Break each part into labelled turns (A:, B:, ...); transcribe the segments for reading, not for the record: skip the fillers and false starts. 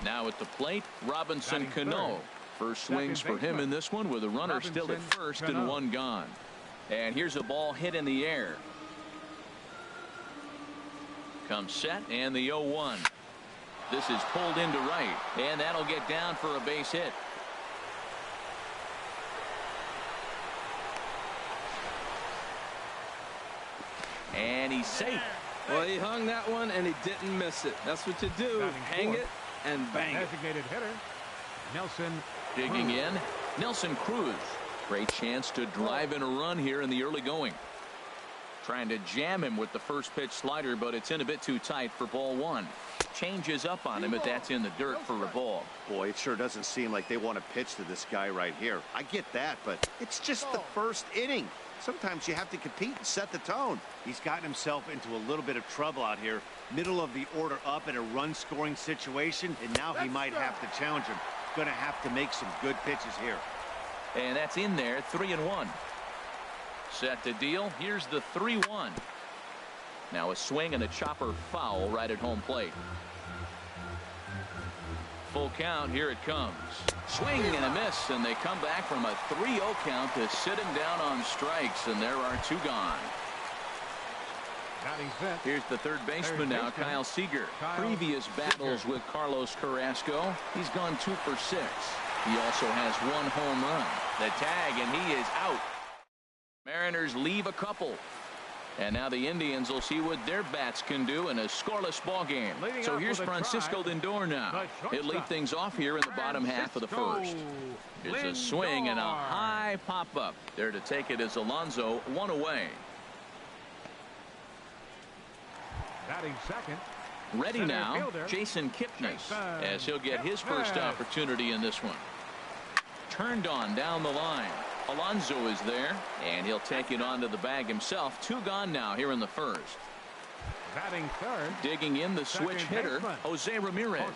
A: Now at the plate, Robinson Cano. First swings for him in this one with a runner still at first and one gone. And here's a ball hit in the air. Comes set and the 0-1. This is pulled into right, and that'll get down for a base hit. And he's safe.
B: Well, he hung that one and he didn't miss it. That's what you do. Hang it and bang it.
C: Designated hitter, Nelson.
A: Digging in, Nelson Cruz. Great chance to drive in a run here in the early going. Trying to jam him with the first pitch slider, but it's in a bit too tight for ball one. Changes up on him, but that's in the dirt for a ball.
D: Boy, it sure doesn't seem like they want to pitch to this guy right here. I get that, but it's just the first inning. Sometimes you have to compete and set the tone. He's gotten himself into a little bit of trouble out here. Middle of the order up in a run-scoring situation, and now he might have to challenge him. Going to have to make some good pitches here.
A: And that's in there, 3-1. Set to deal. Here's the 3-1. Now a swing and a chopper foul right at home plate. Full count. Here it comes. Swing and a miss, and they come back from a 3-0 count to sit him down on strikes, and there are two gone. Here's the third baseman now, Kyle Seager. Previous battles with Carlos Carrasco, he's gone 2 for 6. He also has 1 home run. The tag, and he is out. Mariners leave a couple. And now the Indians will see what their bats can do in a scoreless ball game. So here's Francisco Lindor now. He'll lead things off here in the bottom half of the first. Here's a swing and a high pop-up. There to take it is Alonso, 1 away.
C: Batting second.
A: Ready now, Jason Kipnis, as he'll get his first opportunity in this one. Turned on down the line. Alonso is there, and he'll take it onto the bag himself. 2 gone now here in the first.
C: Batting third.
A: Digging in the switch hitter, Jose Ramirez.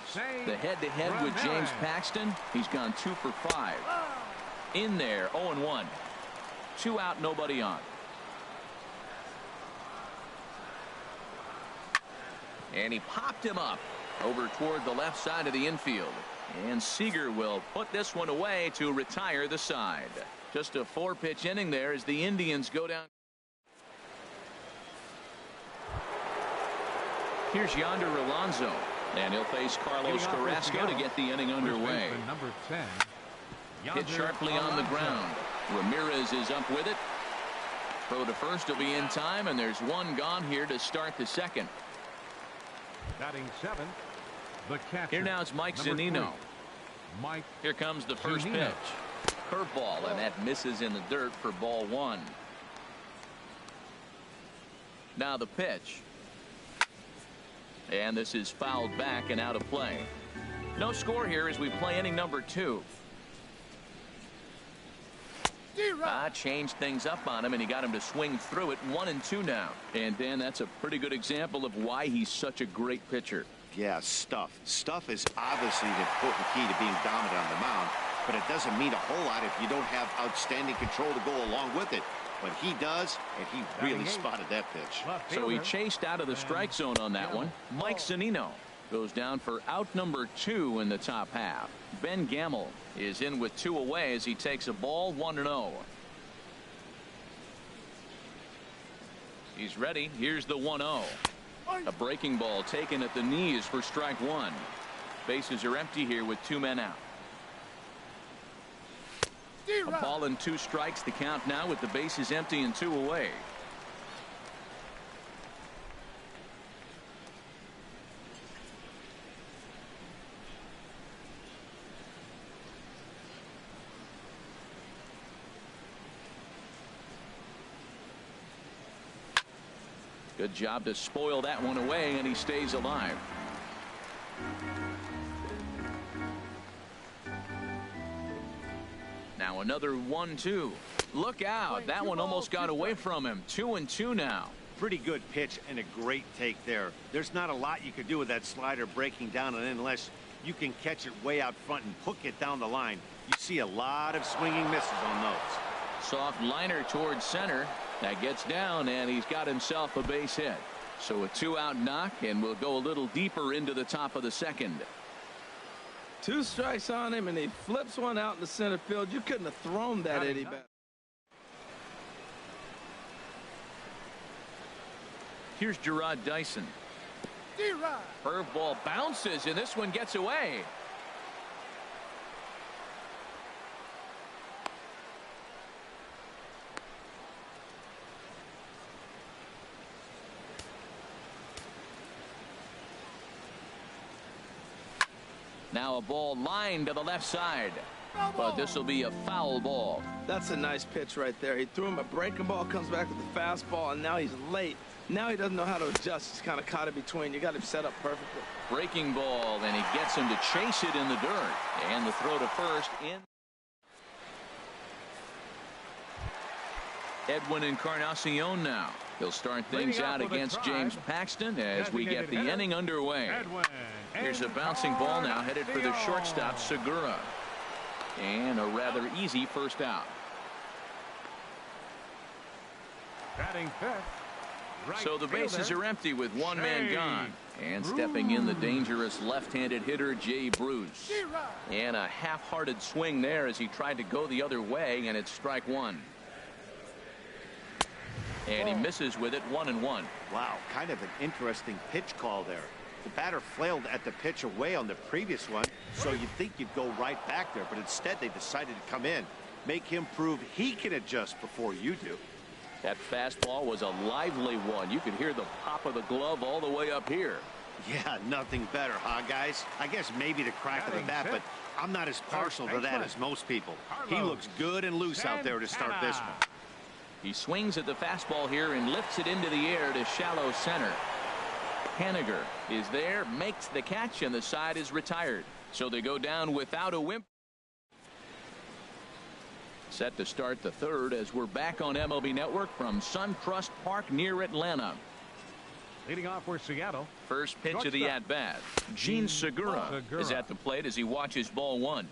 A: The head-to-head with James Paxton. He's gone 2 for 5. In there, 0-1. 2 out, nobody on. And he popped him up over toward the left side of the infield. And Seager will put this one away to retire the side. Just a 4-pitch inning there as the Indians go down. Here's Yonder Alonso, and he'll face Carlos Carrasco to get the inning underway.
C: Number 10.
A: Hit sharply on the ground. Ramirez is up with it. Throw to first will be in time, and there's 1 gone here to start the second.
C: Batting 7. The catcher.
A: Here now it's Mike Zunino. Here comes the first pitch. Curveball, and that misses in the dirt for ball 1. Now the pitch. And this is fouled back and out of play. No score here as we play inning number 2. Changed things up on him, and he got him to swing through it. 1-2 now. And Dan, that's a pretty good example of why he's such a great pitcher.
D: Yeah, stuff. Stuff is obviously the important key to being dominant on the mound, but it doesn't mean a whole lot if you don't have outstanding control to go along with it. But he does, and he really spotted that pitch.
A: So he chased out of the strike zone on that one. Mike Zunino goes down for out number 2 in the top half. Ben Gamel is in with 2 away as he takes a ball, 1-0. He's ready. Here's the 1-0. A breaking ball taken at the knees for strike 1. Bases are empty here with 2 men out. A ball and 2 strikes the count now with the bases empty and 2 away. Good job to spoil that one away, and he stays alive. Now another 1-2. Look out. That one almost got away from him. 2-2 now.
D: Pretty good pitch and a great take there. There's not a lot you could do with that slider breaking down, and unless you can catch it way out front and hook it down the line, you see a lot of swinging misses on those.
A: Soft liner towards center. That gets down, and he's got himself a base hit. So a 2-out knock, and we'll go a little deeper into the top of the second.
B: 2 strikes on him, and he flips one out in the center field. You couldn't have thrown that any better.
A: Here's Gerard Dyson. Curveball bounces, and this one gets away. Now a ball lined to the left side. But this will be a foul ball.
B: That's a nice pitch right there. He threw him a breaking ball, comes back with the fastball, and now he's late. Now he doesn't know how to adjust. He's kind of caught in between. You got him set up perfectly.
A: Breaking ball, and he gets him to chase it in the dirt. And the throw to first in. Edwin Encarnacion now. He'll start things out against James Paxton as we get the inning underway. Here's a bouncing ball now headed for the shortstop, Segura. And a rather easy first out.
C: Batting fifth.
A: So the bases are empty with one man gone. And stepping in the dangerous left-handed hitter, Jay Bruce. And a half-hearted swing there as he tried to go the other way, and it's strike one. And he misses with it, 1-1.
D: Wow, kind of an interesting pitch call there. The batter flailed at the pitch away on the previous one, so you'd think you'd go right back there, but instead they decided to come in, make him prove he can adjust before you do.
A: That fastball was a lively one. You could hear the pop of the glove all the way up here.
D: Yeah, nothing better, huh, guys? I guess maybe the crack of the bat, but I'm not as partial to that as most people. He looks good and loose out there to start this one.
A: He swings at the fastball here and lifts it into the air to shallow center. Haniger is there, makes the catch, and the side is retired. So they go down without a whimper. Set to start the third as we're back on MLB Network from Suncrest Park near Atlanta.
C: Leading off for Seattle.
A: First pitch of the at-bat. Gene Segura is at the plate as he watches ball one.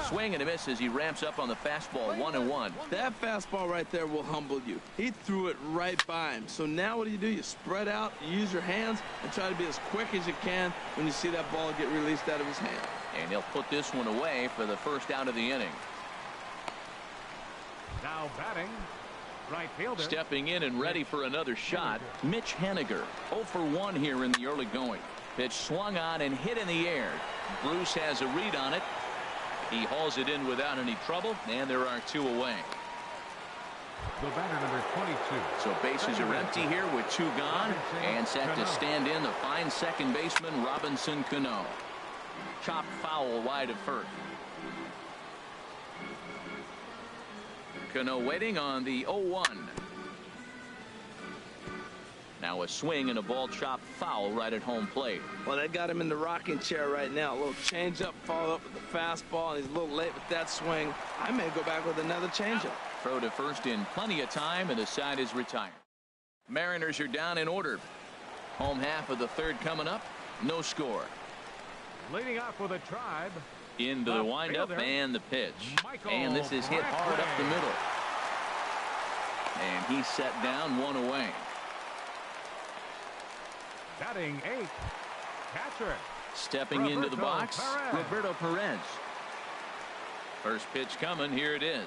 A: Swing and a miss as he ramps up on the fastball, 1-1.
B: That fastball right there will humble you. He threw it right by him. So now what do? You spread out, you use your hands, and try to be as quick as you can when you see that ball get released out of his hand.
A: And he'll put this one away for the first out of the inning.
C: Now batting, right fielder.
A: Stepping in and ready for another shot, Mitch Haniger. 0 for 1 here in the early going. Pitch swung on and hit in the air. Bruce has a read on it. He hauls it in without any trouble, and there are 2 away.
C: The batter, number 22.
A: So bases are empty here with 2 gone, and set to stand in the fine second baseman, Robinson Cano. Chopped foul wide of first. Cano waiting on the 0-1. Now a swing and a ball chopped foul right at home plate.
B: Well, they got him in the rocking chair right now. A little changeup, followed up with the fastball, and he's a little late with that swing. I may go back with another changeup.
A: Throw to first in plenty of time, and the side is retired. Mariners are down in order. Home half of the third coming up. No score.
C: Leading off with a Tribe.
A: Into the windup and the pitch. And this is hit hard up the middle. And he's set down, 1 away.
C: Batting 8th, catcher.
A: Stepping into the box, Roberto Perez. First pitch coming, here it is.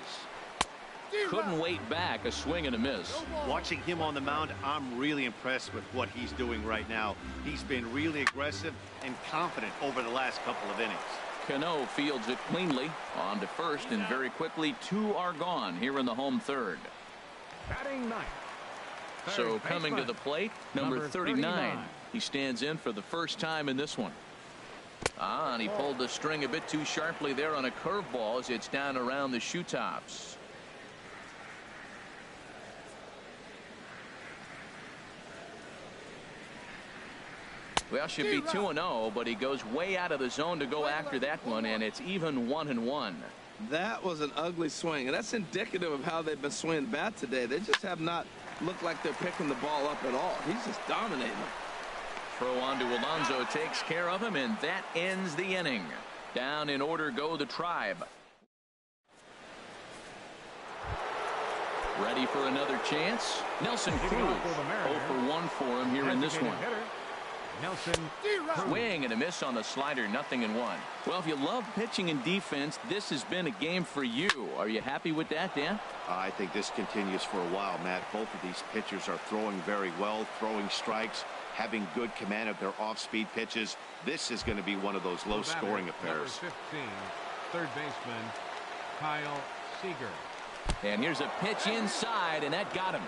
A: Couldn't wait back, a swing and a miss.
D: Watching him on the mound, I'm really impressed with what he's doing right now. He's been really aggressive and confident over the last couple of innings.
A: Cano fields it cleanly on to first, and very quickly 2 are gone here in the home third.
C: Batting 9th.
A: So coming to the plate, number 39. He stands in for the first time in this one. And he pulled the string a bit too sharply there on a curveball as it's down around the shoe tops. Well, should be 2-0, but he goes way out of the zone to go after that one, and it's even 1-1.
B: That was an ugly swing, and that's indicative of how they've been swinging the bat today. They just have not looked like they're picking the ball up at all. He's just dominating them.
A: Throw on to Alonso takes care of him, and that ends the inning. Down in order go the Tribe. Ready for another chance. Nelson Cruz. 0 for 1 for him here in this one.
C: Nelson.
A: Swing and a miss on the slider, 0-1. Well, if you love pitching and defense, this has been a game for you. Are you happy with that, Dan?
D: I think this continues for a while, Matt. Both of these pitchers are throwing very well, throwing strikes, having good command of their off-speed pitches. This is going to be one of those low-scoring affairs.
C: Number 15, third baseman, Kyle Seager.
A: And here's a pitch inside, and that got him.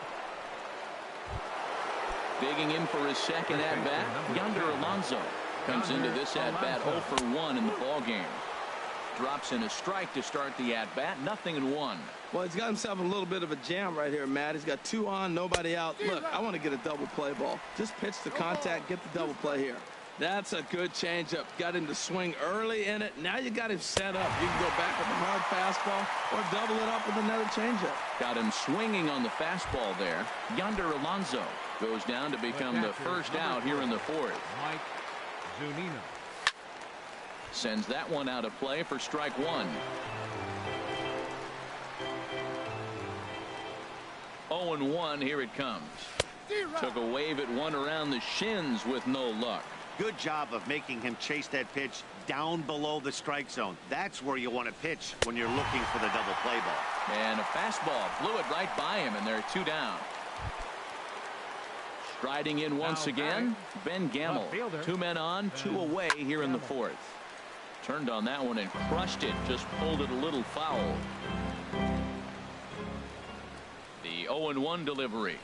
A: Digging in for his second at-bat, Yonder Alonso comes into this at-bat 0 for 1 in the ballgame. Drops in a strike to start the at-bat, 0-1.
B: Well, he's got himself a little bit of a jam right here, Matt. He's got 2 on, nobody out. Look, I want to get a double play ball. Just pitch the contact, get the double play here. That's a good changeup. Got him to swing early in it. Now you got him set up. You can go back with a hard fastball or double it up with another changeup.
A: Got him swinging on the fastball there. Yonder Alonso goes down to become the first out here in the fourth.
C: Mike Zunino.
A: Sends that one out of play for strike one. 0-1, here it comes. Took a wave at one around the shins with no luck.
D: Good job of making him chase that pitch down below the strike zone. That's where you want to pitch when you're looking for the double play ball.
A: And a fastball blew it right by him, and they're 2 down. Striding in once again, Ben Gamble. 2 men on, 2 away here in the fourth. Turned on that one and crushed it, just pulled it a little foul. The 0-1 delivery.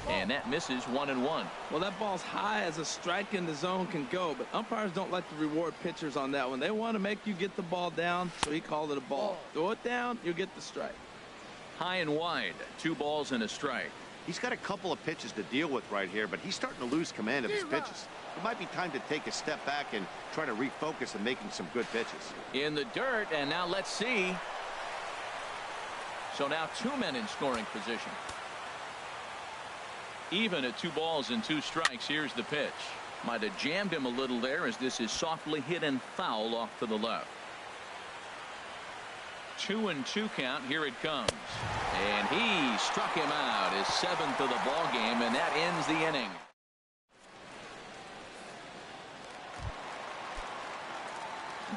A: And that misses 1-1.
B: Well, that ball's high as a strike in the zone can go, but umpires don't like to reward pitchers on that one. They want to make you get the ball down, so he called it a ball. Throw it down, you'll get the strike.
A: High and wide, 2 balls and a strike.
D: He's got a couple of pitches to deal with right here, but he's starting to lose command of his pitches. It might be time to take a step back and try to refocus on making some good pitches.
A: In the dirt, and now let's see. So now 2 men in scoring position. Even at 2 balls and 2 strikes. Here's the pitch. Might have jammed him a little there as this is softly hit and foul off to the left. 2-2 count. Here it comes. And he struck him out, his 7th of the ball game, and that ends the inning.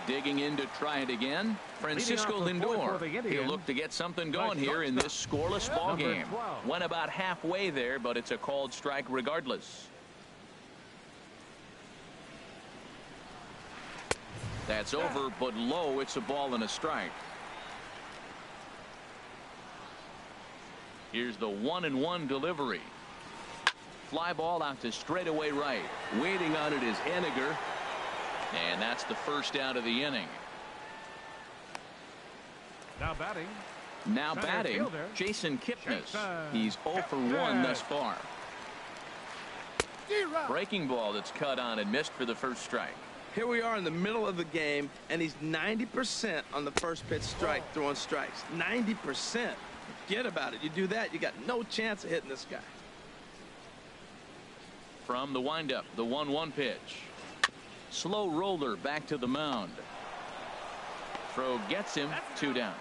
A: Digging in to try it again. Francisco Lindor. He'll look to get something going here in this scoreless ball game. Went about halfway there, but it's a called strike regardless. That's over, but low. It's a ball and a strike. Here's the 1-1 delivery. Fly ball out to straightaway right. Waiting on it is Henniger. And that's the first out of the inning.
C: Now batting.
A: Now batting, Jason Kipnis. He's 0 for 1 thus far. Breaking ball that's cut on and missed for the first strike.
B: Here we are in the middle of the game, and he's 90% on the first pitch strike, throwing strikes. 90%. Forget about it. You do that, you got no chance of hitting this guy.
A: From the windup, the 1-1 pitch. Slow roller back to the mound. Throw gets him, 2 down.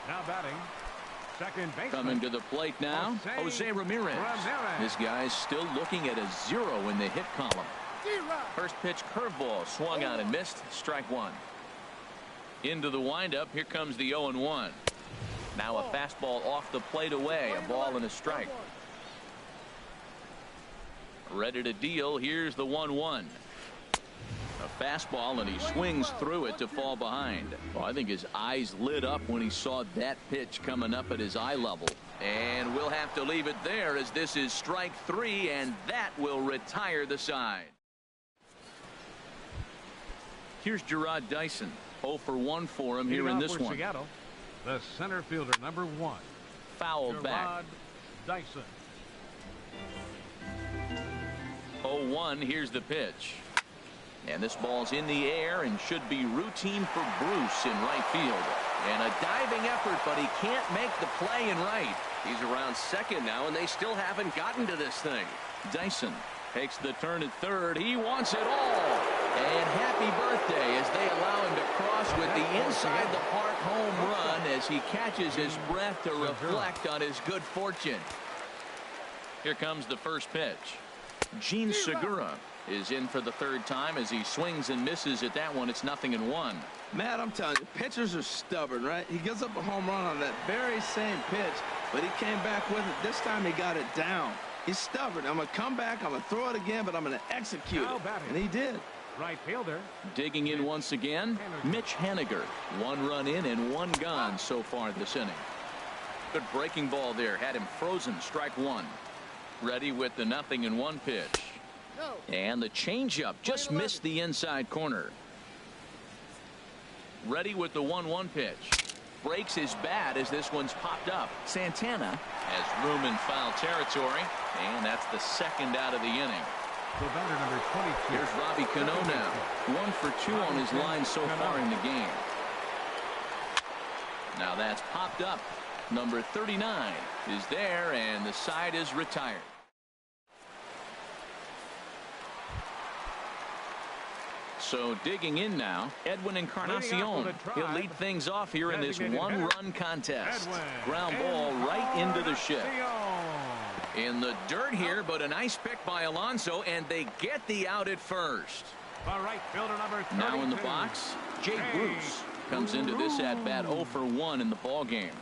C: Now batting, second baseman.
A: Coming to the plate now, Jose Ramirez. This guy's still looking at a 0 in the hit column. First pitch curveball swung on and missed, strike 1. Into the windup, here comes the 0-1. Now a fastball off the plate away, a ball and a strike. Ready to deal. Here's the 1-1. A fastball, and he swings through it to fall behind. Well, I think his eyes lit up when he saw that pitch coming up at his eye level. And we'll have to leave it there as this is strike 3, and that will retire the side. Here's Gerard Dyson. 0 for 1 for him here in this one.
C: Seattle, the center fielder, number 1.
A: Fouled back.
C: Dyson.
A: 0-1. Here's the pitch. And this ball's in the air and should be routine for Bruce in right field. And a diving effort, but he can't make the play in right. He's around second now, and they still haven't gotten to this thing. Dyson takes the turn at third. He wants it all. And happy birthday as they allow him to cross with the inside the park home run as he catches his breath to reflect on his good fortune. Here comes the first pitch. Gene Segura is in for the third time as he swings and misses at that one. It's 0-1.
B: Matt, I'm telling you, pitchers are stubborn, right? He gives up a home run on that very same pitch, but he came back with it. This time he got it down. He's stubborn. I'm going to come back, I'm going to throw it again, but I'm going to execute it. And he did.
C: Right fielder.
A: Digging in once again, Mitch Haniger. 1 run in and 1 gone so far this inning. Good breaking ball there. Had him frozen. Strike 1. Ready with the 0-1 pitch. And the changeup just missed the inside corner. Ready with the 1-1 pitch. Breaks his bat as this one's popped up. Santana has room in foul territory, and that's the second out of the inning.
C: The batter, number 22.
A: Here's Robbie Cano now. 1 for 2 on his line so far in the game. Now that's popped up. Number 39 is there, and the side is retired. So digging in now, Edwin Encarnacion. He'll lead things off here in this one-run contest. Ground ball right into the shed. In the dirt here, but a nice pick by Alonso, and they get the out at first.
C: Right fielder, number 32.
A: Now in the box, Jay Bruce comes into this at-bat 0 for 1 in the ball game.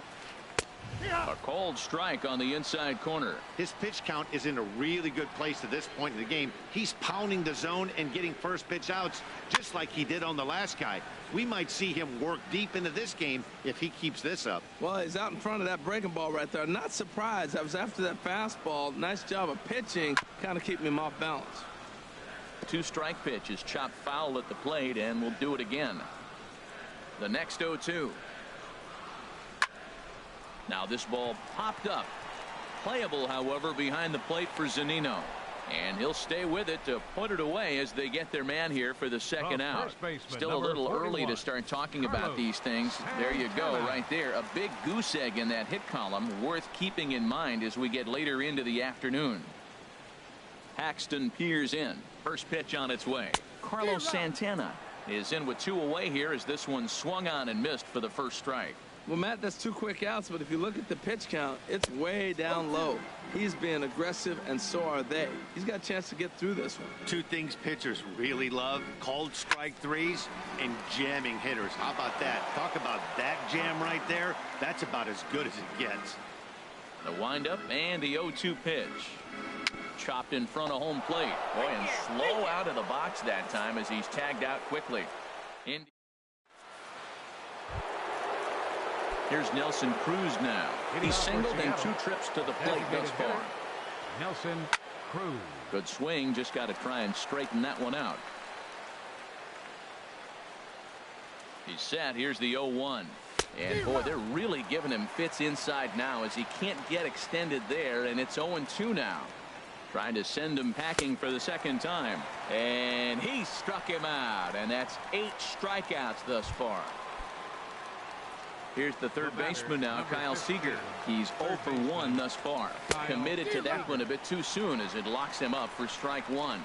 A: A cold strike on the inside corner.
D: His pitch count is in a really good place at this point in the game. He's pounding the zone and getting first pitch outs just like he did on the last guy. We might see him work deep into this game if he keeps this up.
B: Well, he's out in front of that breaking ball right there. Not surprised. I was after that fastball. Nice job of pitching, kind of keeping him off balance.
A: 2-strike pitch is chopped foul at the plate, and we'll do it again. The next 0-2. Now this ball popped up. Playable, however, behind the plate for Zunino. And he'll stay with it to put it away as they get their man here for the second out. Still a little early to start talking about these things. There you go, right there. A big goose egg in that hit column, worth keeping in mind as we get later into the afternoon. Paxton peers in. First pitch on its way. Carlos Santana is in with 2 away here as this one swung on and missed for the first strike.
B: Well, Matt, that's 2 quick outs, but if you look at the pitch count, it's way down low. He's being aggressive, and so are they. He's got a chance to get through this one.
D: 2 things pitchers really love: called strike threes and jamming hitters. How about that? Talk about that jam right there. That's about as good as it gets.
A: The windup and the 0-2 pitch. Chopped in front of home plate. Boy, and slow out of the box that time as he's tagged out quickly. Here's Nelson Cruz now. He's singled in 2 trips to the plate thus far.
C: Nelson Cruz.
A: Good swing. Just got to try and straighten that one out. He's set. Here's the 0-1. And boy, they're really giving him fits inside now as he can't get extended there, and it's 0-2 now. Trying to send him packing for the second time. And he struck him out, and that's 8 strikeouts thus far. Here's the third baseman now, Kyle Seager. He's 0 for 1 thus far. Committed to that one a bit too soon as it locks him up for strike 1.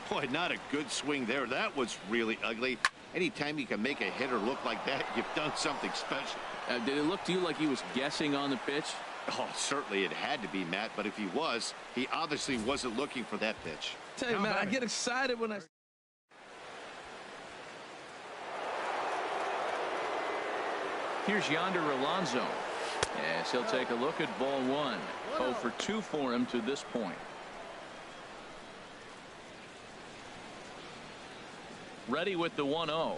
D: Boy, not a good swing there. That was really ugly. Anytime you can make a hitter look like that, you've done something special.
A: Did it look to you like he was guessing on the pitch?
D: Oh, certainly it had to be, Matt, but if he was, he obviously wasn't looking for that pitch.
B: Tell you, Matt, I get excited when I...
A: Here's Yonder Alonso. Yes, he'll take a look at ball 1. 0 for 2 for him to this point. Ready with the 1-0.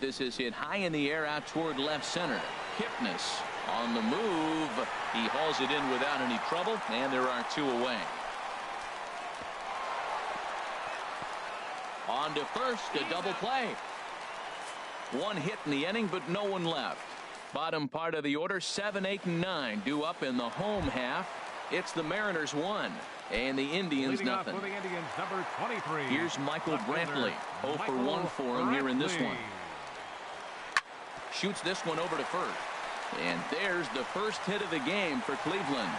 A: This is hit high in the air out toward left center. Kipnis on the move. He hauls it in without any trouble, and there are 2 away. On to first, a double play. 1 hit in the inning, but no one left. Bottom part of the order, 7, 8, and 9 due up in the home half. It's the Mariners 1 and the Indians nothing. Here's Michael Brantley. 0 for 1 for him here in this one. Shoots this one over to first. And there's the first hit of the game for Cleveland.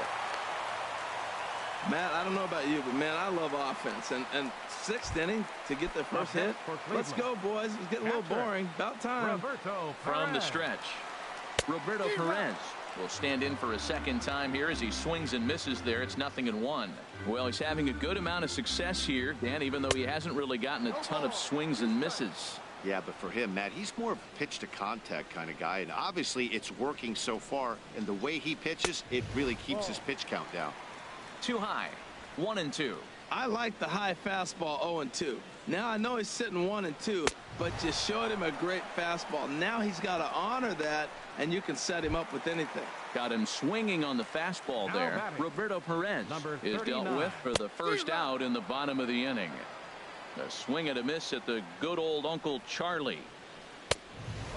B: Matt, I don't know about you, but man, I love offense. And 6th inning to get the first hit. Let's go, boys. It's getting a little boring. About time.
A: From the stretch, Roberto Perez will stand in for a second time here as he swings and misses there. It's 0-1. Well, he's having a good amount of success here, Dan, even though he hasn't really gotten a ton of swings and misses.
D: Yeah, but for him, Matt, he's more of a pitch to contact kind of guy, and obviously it's working so far, and the way he pitches, it really keeps his pitch count down.
A: Too high. 1-2.
B: I like the high fastball 0-2. Now I know he's sitting 1-2, but you showed him a great fastball. Now he's got to honor that, and you can set him up with anything.
A: Got him swinging on the fastball there. Roberto Perez is dealt with for the first out in the bottom of the inning. A swing and a miss at the good old Uncle Charlie.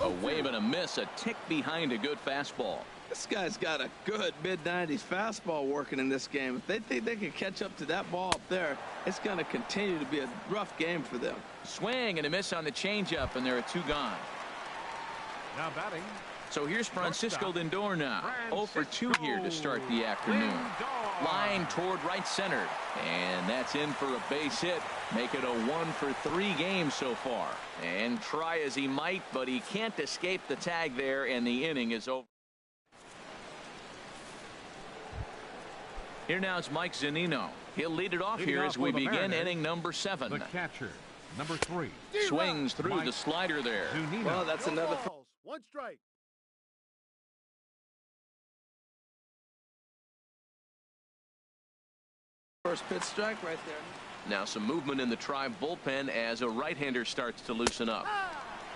A: A wave and a miss, a tick behind a good fastball.
B: This guy's got a good mid-90s fastball working in this game. If they think they can catch up to that ball up there, it's going to continue to be a rough game for them.
A: Swing and a miss on the changeup, and there are 2 gone.
C: Now batting.
A: So here's Francisco Lindor now. 0-for-2 here to start the afternoon. Line toward right center. And that's in for a base hit. Make it a 1-for-3 game so far. And try as he might, but he can't escape the tag there, and the inning is over. Here now is Mike Zunino. He'll lead it off here as we begin inning number 7.
C: The catcher, number 3.
A: Swings through the slider there.
B: Well, that's another.
E: 1 strike.
B: First pitch strike right there.
A: Now some movement in the Tribe bullpen as a right-hander starts to loosen up.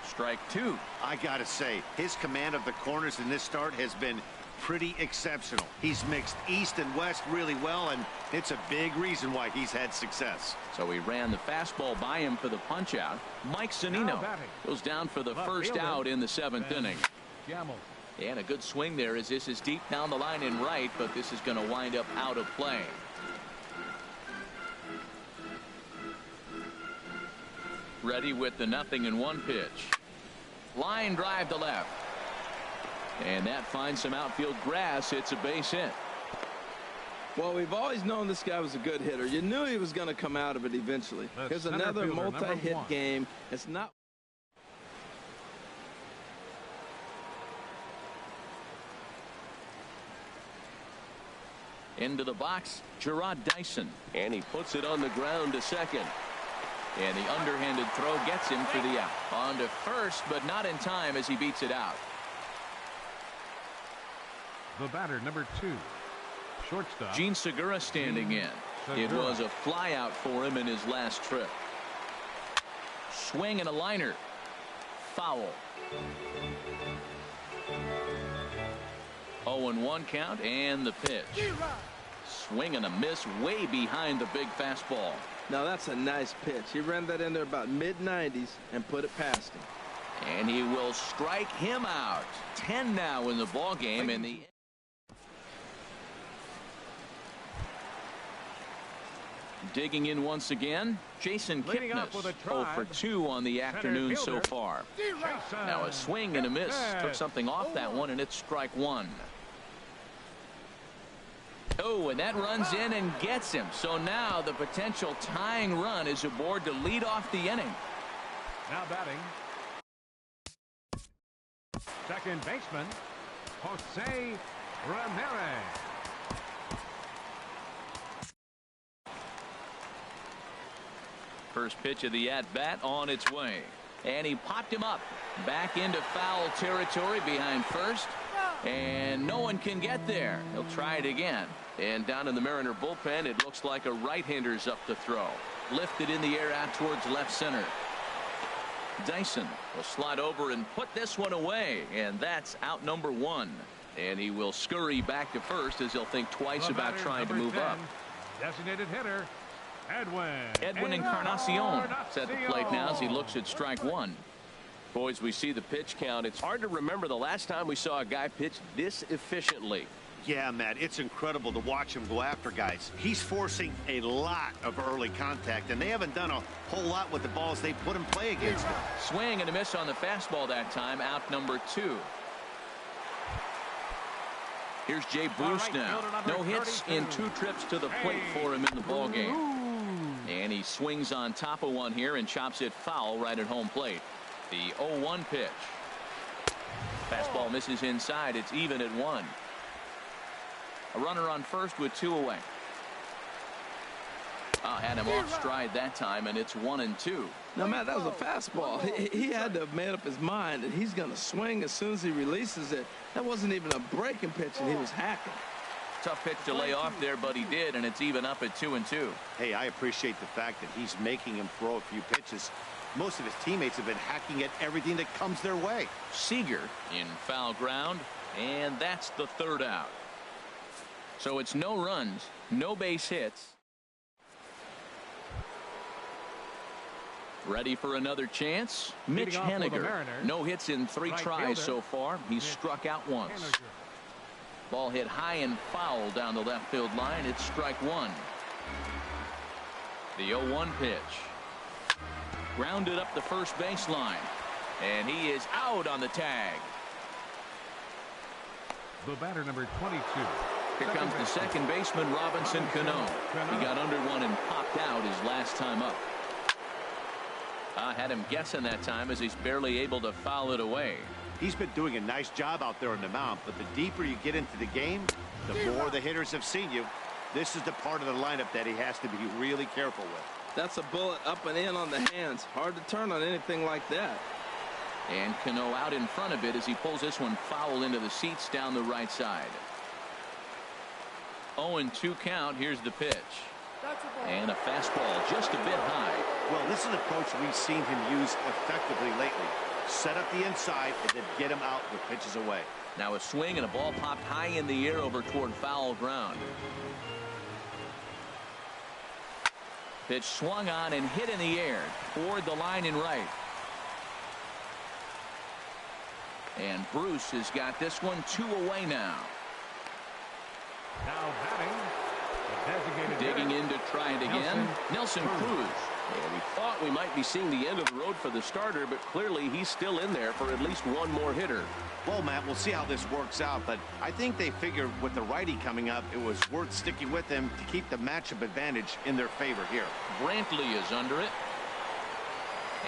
A: Strike 2.
D: I gotta say, his command of the corners in this start has been pretty exceptional. He's mixed east and west really well, and it's a big reason why he's had success.
A: So he ran the fastball by him for the punch out. Mike Zunino goes down for the first out in the 7th inning. And a good swing there as this is deep down the line in right, but this is going to wind up out of play. Ready with the 0-1 pitch. Line drive to left. And that finds some outfield grass. It's a base hit.
B: Well, we've always known this guy was a good hitter. You knew he was going to come out of it eventually. Here's another multi-hit game. It's not.
A: Into the box, Gerard Dyson. And he puts it on the ground to second. And the underhanded throw gets him for the out. On to first, but not in time as he beats it out.
C: The batter, number 2. Shortstop.
A: Gene Segura standing in. It was a fly out for him in his last trip. Swing and a liner. Foul. 0-1 count and the pitch. Swing and a miss way behind the big fastball.
B: Now that's a nice pitch. He ran that in there about mid-90s and put it past him.
A: And he will strike him out. 10 now in the ball game. In the digging in once again, Jason Kipnis. 0-for-2 on the afternoon so far. Now a swing and a miss. Took something off that one, and it's strike 1. Oh, and that runs in and gets him. So now the potential tying run is aboard to lead off the inning.
C: Now batting. Second baseman, Jose Ramirez.
A: First pitch of the at-bat on its way. And he popped him up. Back into foul territory behind first. And no one can get there. He'll try it again. And down in the Mariner bullpen, it looks like a right-hander's up to throw. Lifted in the air out towards left center. Dyson will slide over and put this one away. And that's out number 1. And he will scurry back to first as he'll think twice about trying to move up.
C: Designated hitter,
A: Edwin Encarnacion at the plate now as he looks at strike 1. Boys, we see the pitch count. It's hard to remember the last time we saw a guy pitch this efficiently.
D: Yeah, Matt, it's incredible to watch him go after guys. He's forcing a lot of early contact, and they haven't done a whole lot with the balls they put in play against him.
A: Swing and a miss on the fastball that time. Out number 2. Here's Jay Bruce now. No hits in 2 trips to the plate for him in the ball game. And he swings on top of one here and chops it foul right at home plate. The 0-1 pitch. Fastball misses inside. It's even at 1. A runner on first with 2 away. Had him off stride that time, and it's 1-2.
B: Now, Matt, that was a fastball. He had to have made up his mind that he's going to swing as soon as he releases it. That wasn't even a breaking pitch, and he was hacking.
A: Tough pitch to lay off there, but he did, and it's even up at 2-2.
D: Hey, I appreciate the fact that he's making him throw a few pitches. Most of his teammates have been hacking at everything that comes their way.
A: Seager in foul ground, and that's the 3rd out. So it's no runs, no base hits. Ready for another chance? Mitch Haniger. No hits in 3 tries so far. He's struck out once. Ball hit high and foul down the left field line. It's strike 1. The 0-1 pitch. Grounded up the first baseline. And he is out on the tag.
C: The batter, number 22.
A: Here comes the second baseman, Robinson Cano. He got under one and popped out his last time up. Had him guessing that time as he's barely able to foul it away.
D: He's been doing a nice job out there on the mound, but the deeper you get into the game, the more the hitters have seen you. This is the part of the lineup that he has to be really careful with.
B: That's a bullet up and in on the hands. Hard to turn on anything like that.
A: And Cano out in front of it as he pulls this one foul into the seats down the right side. 0-2 count. Here's the pitch. And a fastball just a bit high.
D: Well, this is an approach we've seen him use effectively lately. Set up the inside and then get him out with pitches away.
A: Now a swing and a ball popped high in the air over toward foul ground. Pitch swung on and hit in the air toward the line and right. And Bruce has got this one 2 away now.
C: Now batting, the designated
A: digging in to try it again. Nelson Cruz.
E: And we thought we might be seeing the end of the road for the starter, but clearly he's still in there for at least one more hitter.
D: Well, Matt, we'll see how this works out, but I think they figured with the righty coming up, it was worth sticking with him to keep the matchup advantage in their favor here.
A: Brantley is under it.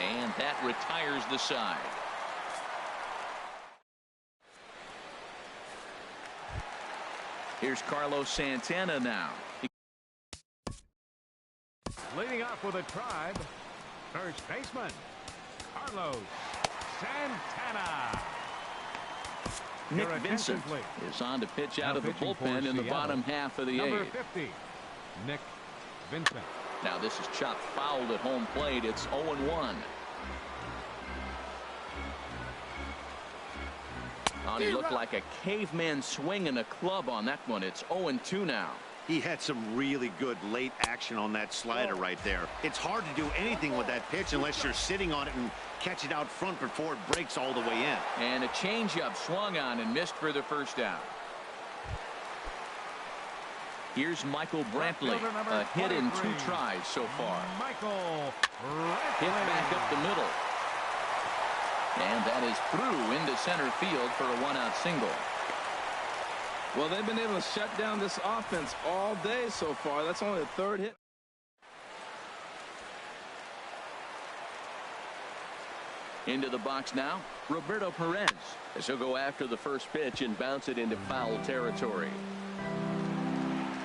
A: And that retires the side. Here's Carlos Santana now.
C: Leading off with a tribe, first baseman, Carlos Santana.
A: Nick Vincent is on to pitch out of the bullpen in the bottom half of the
C: Number
A: 8th.
C: 50, Nick Vincent.
A: Now this is chopped fouled at home plate. It's 0-1. He looked like a caveman swinging a club on that one. It's 0-2 now.
D: He had some really good late action on that slider right there. It's hard to do anything with that pitch unless you're sitting on it and catch it out front before it breaks all the way in.
A: And a changeup swung on and missed for the first out. Here's Michael Brantley. A hit in 2 tries so far.
C: Michael
A: Hit back up the middle. And that is through into center field for a 1-out single.
B: Well, they've been able to shut down this offense all day so far. That's only the 3rd hit.
A: Into the box now, Roberto Perez, as he'll go after the first pitch and bounce it into foul territory.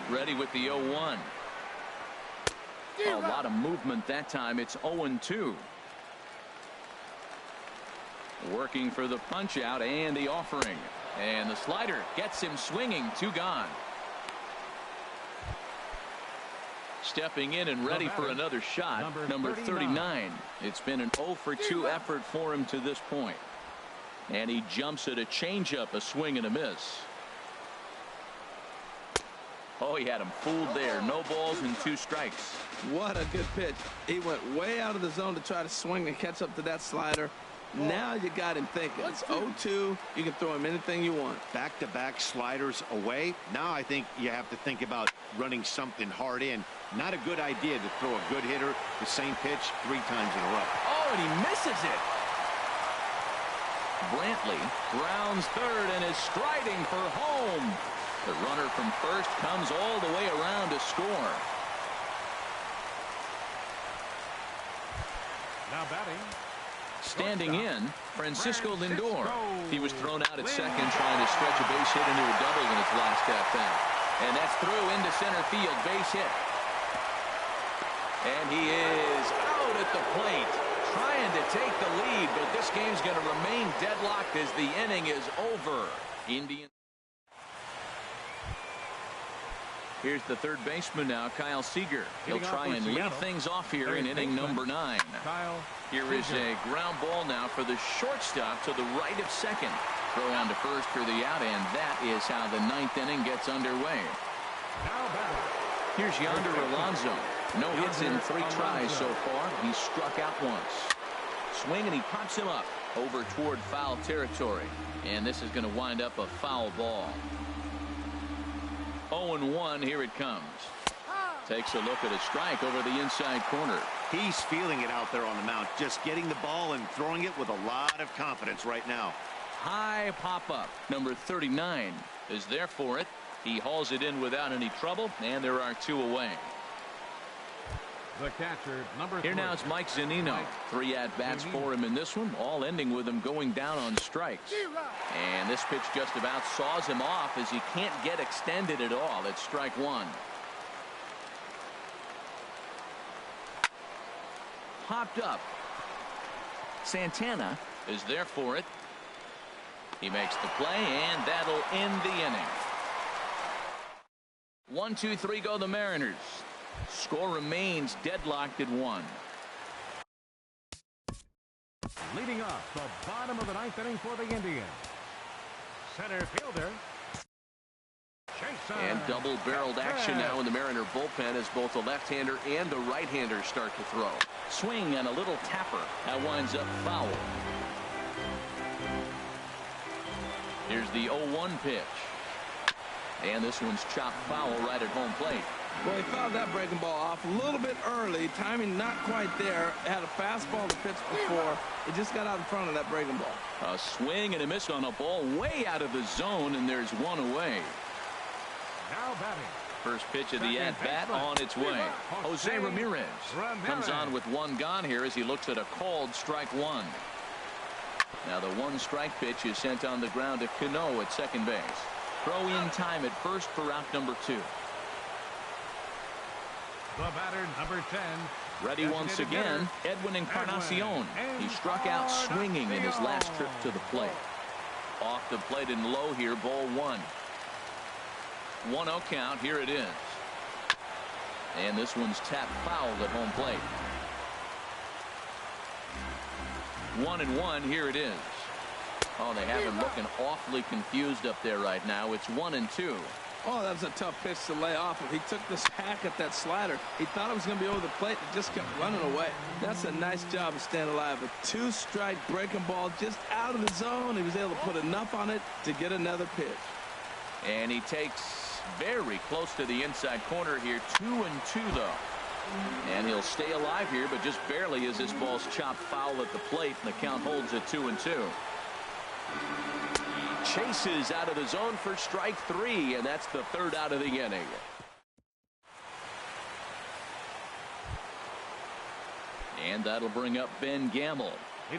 A: Ready with the 0-1. A lot of movement that time. It's 0-2. Working for the punch out and the offering. And the slider gets him swinging. 2 gone. Stepping in and ready for another shot, number 39. It's been an 0-for-2 effort for him to this point. And he jumps at a changeup, a swing and a miss. Oh, he had him fooled there. No balls and 2 strikes.
B: What a good pitch. He went way out of the zone to try to swing and catch up to that slider. Now you got him thinking. It's 0-2. You can throw him anything you want.
D: Back-to-back sliders away. Now I think you have to think about running something hard in. Not a good idea to throw a good hitter the same pitch 3 times in a row.
A: Oh, and he misses it. Brantley rounds third and is striding for home. The runner from first comes all the way around to score.
C: Now batting.
A: Standing in, Francisco Lindor. He was thrown out at second trying to stretch a base hit into a double in its last at bat. And that's through into center field. Base hit. And he is out at the plate, trying to take the lead, but this game's going to remain deadlocked as the inning is over. Indians. Here's the third baseman now, Kyle Seager. He'll try and lead things off here in inning number 9. Here is a ground ball now for the shortstop to the right of second. Throw on to first for the out, and that is how the 9th inning gets underway. Here's Yonder Alonso. No hits in 3 tries so far. He struck out once. Swing, and he pops him up over toward foul territory. And this is going to wind up a foul ball. 0-1, here it comes. Takes a look at a strike over the inside corner.
D: He's feeling it out there on the mound, just getting the ball and throwing it with a lot of confidence right now.
A: High pop-up. Number 39 is there for it. He hauls it in without any trouble, and there are 2 away.
C: The catcher, number 3.
A: Here now it's Mike Zunino. 3 at-bats for him in this one, all ending with him going down on strikes. And this pitch just about saws him off as he can't get extended at all. It's strike 1. Popped up. Santana is there for it. He makes the play, and that'll end the inning. 1-2-3 go the Mariners. Score remains deadlocked at 1.
C: Leading off the bottom of the 9th inning for the Indians. Center fielder. Chaser.
A: And double-barreled action now in the Mariner bullpen as both the left-hander and the right-hander start to throw. Swing and a little tapper. That winds up foul. Here's the 0-1 pitch. And this one's chopped foul right at home plate.
B: Well, he fouled that breaking ball off a little bit early. Timing not quite there. Had a fastball to pitch before. He just got out in front of that breaking ball.
A: A swing and a miss on a ball way out of the zone, and there's 1 away.
C: Now batting.
A: First pitch of the at-bat on its way. Jose Ramirez comes on with 1 gone here as he looks at a called strike 1. Now the 1 strike pitch is sent on the ground to Cano at second base. Throw in time at first for out number 2.
C: The batter, number 10.
A: Ready once again, Edwin Encarnacion. He struck out swinging in his last trip to the plate. Off the plate and low here, ball 1. 1-0 count, here it is. And this one's tapped foul at home plate. 1-1, here it is. Oh, they have him looking awfully confused up there right now. It's 1-2.
B: Oh, that was a tough pitch to lay off of. He took this hack at that slider. He thought it was going to be over the plate and just kept running away. That's a nice job of staying alive. A 2-strike breaking ball just out of the zone. He was able to put enough on it to get another pitch.
A: And he takes very close to the inside corner here. 2-2 though. And he'll stay alive here, but just barely as this ball's chopped foul at the plate, and the count holds at 2-2. Chases out of the zone for strike 3, and that's the 3rd out of the inning. And that'll bring up Ben Gamble.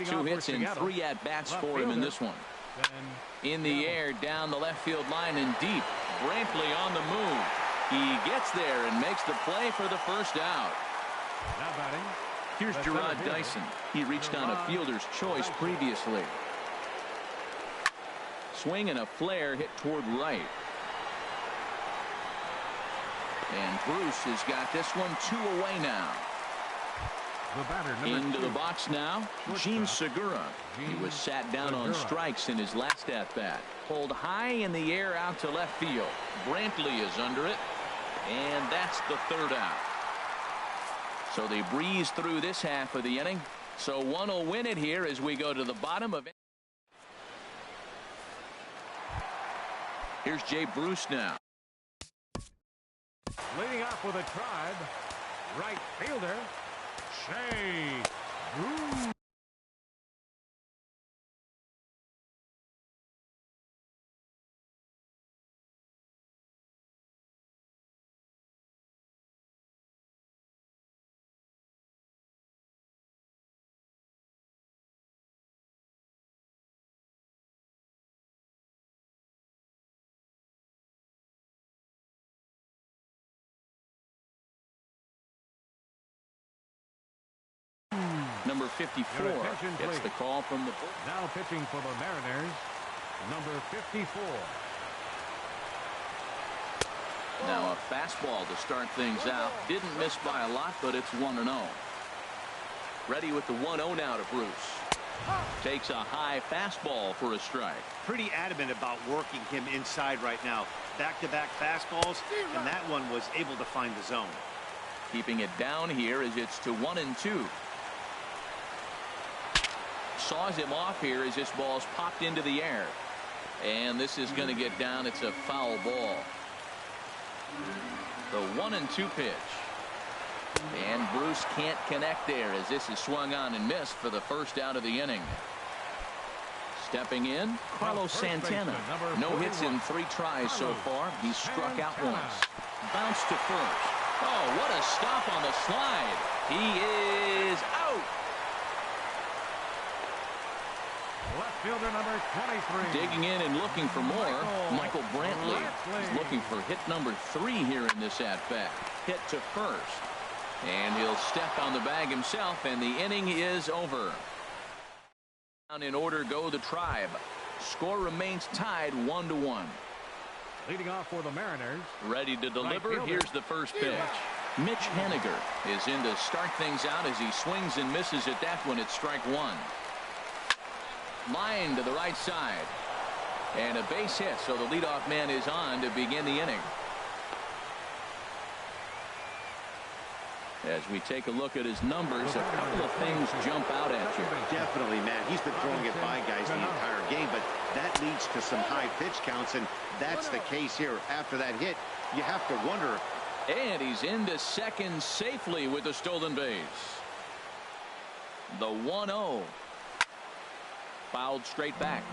A: 2 hits and 3 at-bats for him in this one. In the air, down the left field line and deep. Brantley on the move. He gets there and makes the play for the first out.
C: Now batting.
A: Here's Gerard Dyson. He reached on a fielder's choice previously. Swing and a flare hit toward right. And Bruce has got this one 2 away now.
C: The batter,
A: into the box now, Gene Segura. He was sat down on strikes in his last at-bat. Pulled high in the air out to left field. Brantley is under it. And that's the 3rd out. So they breeze through this half of the inning. So one will win it here as we go to the bottom of it. Here's Jay Bruce now.
C: Leading off with a drive. Right fielder, Jay Bruce.
A: Number 54 gets the call from the bullpen.
C: Now pitching for the Mariners, number 54.
A: Now a fastball to start things out. Didn't miss by a lot, but it's 1-0. Ready with the 1-0 now to Bruce. Takes a high fastball for a strike.
D: Pretty adamant about working him inside right now. Back-to-back fastballs, and that one was able to find the zone.
A: Keeping it down here as it's to 1-2. Saws him off here as this ball's popped into the air. And this is going to get down. It's a foul ball. The 1-2 pitch. And Bruce can't connect there as this is swung on and missed for the first out of the inning. Stepping in, Carlos Santana. No hits in 3 tries so far. He's struck out once. Bounce to first. Oh, what a stop on the slide. He is out.
C: Left fielder number 23.
A: Digging in and looking for more, Michael Brantley is looking for hit number 3 here in this at-bat. Hit to first. And he'll step on the bag himself, and the inning is over. Down in order go the Tribe. Score remains tied 1-1.
C: Leading off for the Mariners.
A: Ready to deliver. Here's the first pitch. Mitch Haniger is in to start things out as he swings and misses at that one at strike 1. Line to the right side. And a base hit, so the leadoff man is on to begin the inning. As we take a look at his numbers, a couple of things jump out at you.
D: Definitely, Matt. He's been throwing it by guys the entire game, but that leads to some high pitch counts, and that's the case here. After that hit, you have to wonder.
A: And he's into second safely with the stolen base. The 1-0. Fouled straight back.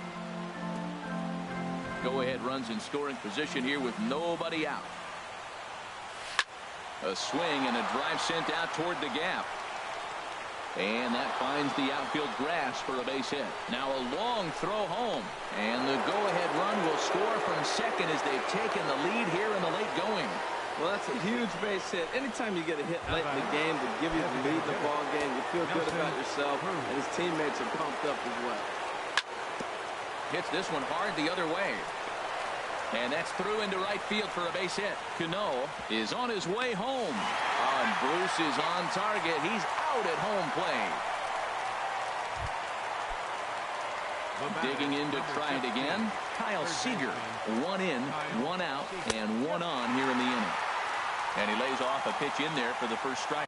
A: Go-ahead runs in scoring position here with nobody out. A swing and a drive sent out toward the gap. And that finds the outfield grass for a base hit. Now a long throw home. And the go-ahead run will score from second as they've taken the lead here in the late going.
B: Well, that's a huge base hit. Anytime you get a hit late in the game to give you the lead in the ball game, you feel good about yourself, and his teammates are pumped up as well.
A: Hits this one hard the other way. And that's through into right field for a base hit. Cano is on his way home. And Bruce is on target. He's out at home plate. Digging in to try it again. Kyle Seager. 1 in, 1 out, and 1 on here in the inning. And he lays off a pitch in there for the first strike.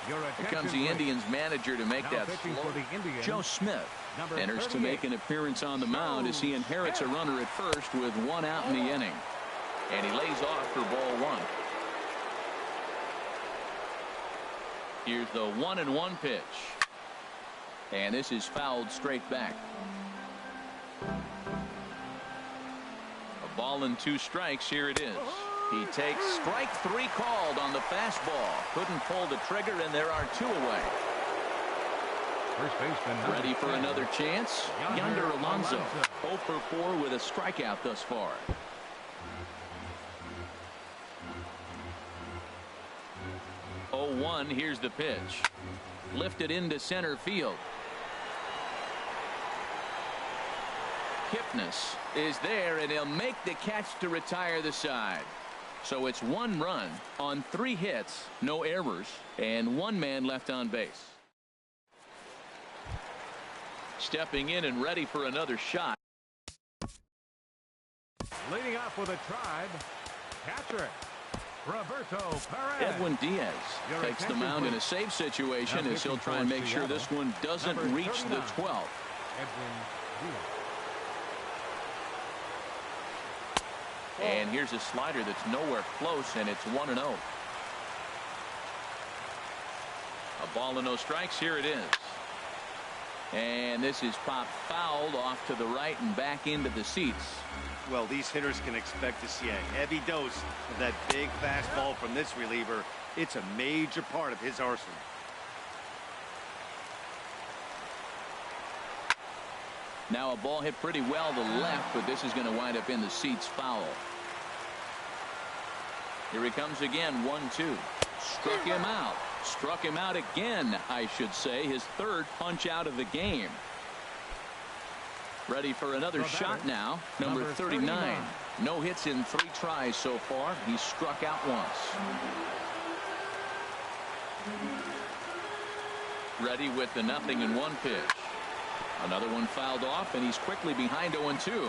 A: Here comes the Indians manager to make that throw. Joe Smith enters to make an appearance on the mound as he inherits a runner at first with 1 out in the inning. And he lays off for ball 1. Here's the 1-1 pitch. And this is fouled straight back. A ball and 2 strikes. Here it is. He takes strike 3 called on the fastball. Couldn't pull the trigger, and there are 2 away.
C: First baseman
A: ready for another chance. Yonder Alonso 0 for 4 with a strikeout thus far. Oh, 1. Here's the pitch. Lifted into center field. Kipnis is there, and he'll make the catch to retire the side. So it's 1 run on 3 hits, no errors, and 1 man left on base. Stepping in and ready for another shot.
C: Leading off with a Tribe, catcher Roberto Perez.
A: Edwin Diaz takes the mound in a safe situation as he'll try and make sure this one doesn't reach the 12th.
C: Edwin Diaz.
A: And here's a slider that's nowhere close, and it's 1-0. A ball and no strikes. Here it is. And this is popped fouled off to the right and back into the seats.
D: Well, these hitters can expect to see a heavy dose of that big fastball from this reliever. It's a major part of his arsenal.
A: Now a ball hit pretty well to left, but this is going to wind up in the seats foul. Here he comes again, 1-2. Struck him out. Struck him out again, I should say. His third punch out of the game. Ready for another shot now. Number 39. No hits in 3 tries so far. He struck out once. Ready with the 0-1 pitch. Another one fouled off, and he's quickly behind 0-2.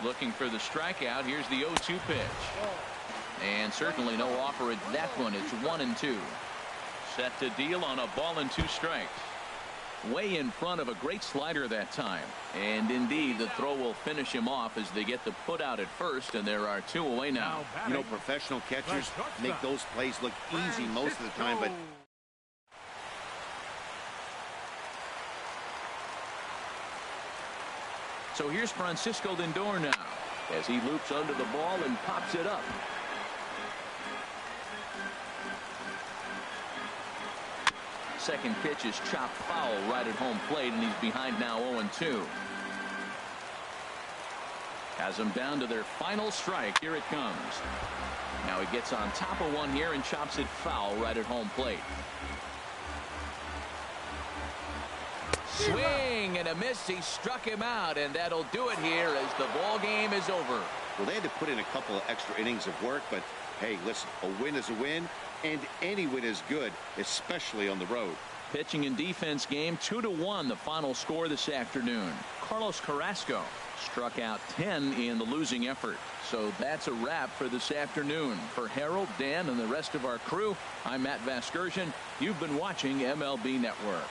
A: Looking for the strikeout. Here's the 0-2 pitch. And certainly no offer at that one. It's 1-2. Set to deal on a ball and 2 strikes. Way in front of a great slider that time. And indeed, the throw will finish him off as they get the put out at first, and there are 2 away now.
D: You know, professional catchers make those plays look easy most of the time, but
A: so here's Francisco Lindor now as he loops under the ball and pops it up. Second pitch is chopped foul right at home plate, and he's behind now 0-2. Has them down to their final strike. Here it comes. Now he gets on top of one here and chops it foul right at home plate. Swing and a miss. He struck him out, and that'll do it here as the ball game is over.
D: Well, they had to put in a couple of extra innings of work, but hey, listen, a win is a win, and any win is good, especially on the road.
A: Pitching and defense game, 2-1 the final score this afternoon. Carlos Carrasco struck out 10 in the losing effort. So that's a wrap for this afternoon. For Harold, Dan, and the rest of our crew, I'm Matt Vasgersian. You've been watching MLB Network.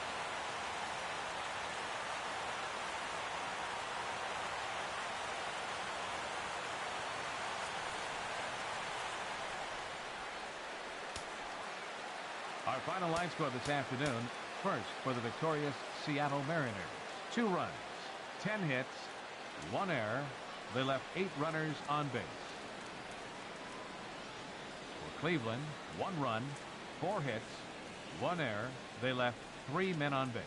C: Our final line score this afternoon. First, for the victorious Seattle Mariners, 2 runs, 10 hits, 1 error. They left 8 runners on base. For Cleveland, 1 run, 4 hits, 1 error. They left 3 men on base.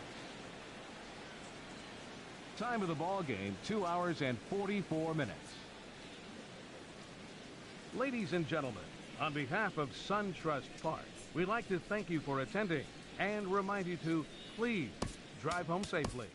C: Time of the ball game, 2 hours and 44 minutes. Ladies and gentlemen, on behalf of SunTrust Park, we'd like to thank you for attending and remind you to please drive home safely.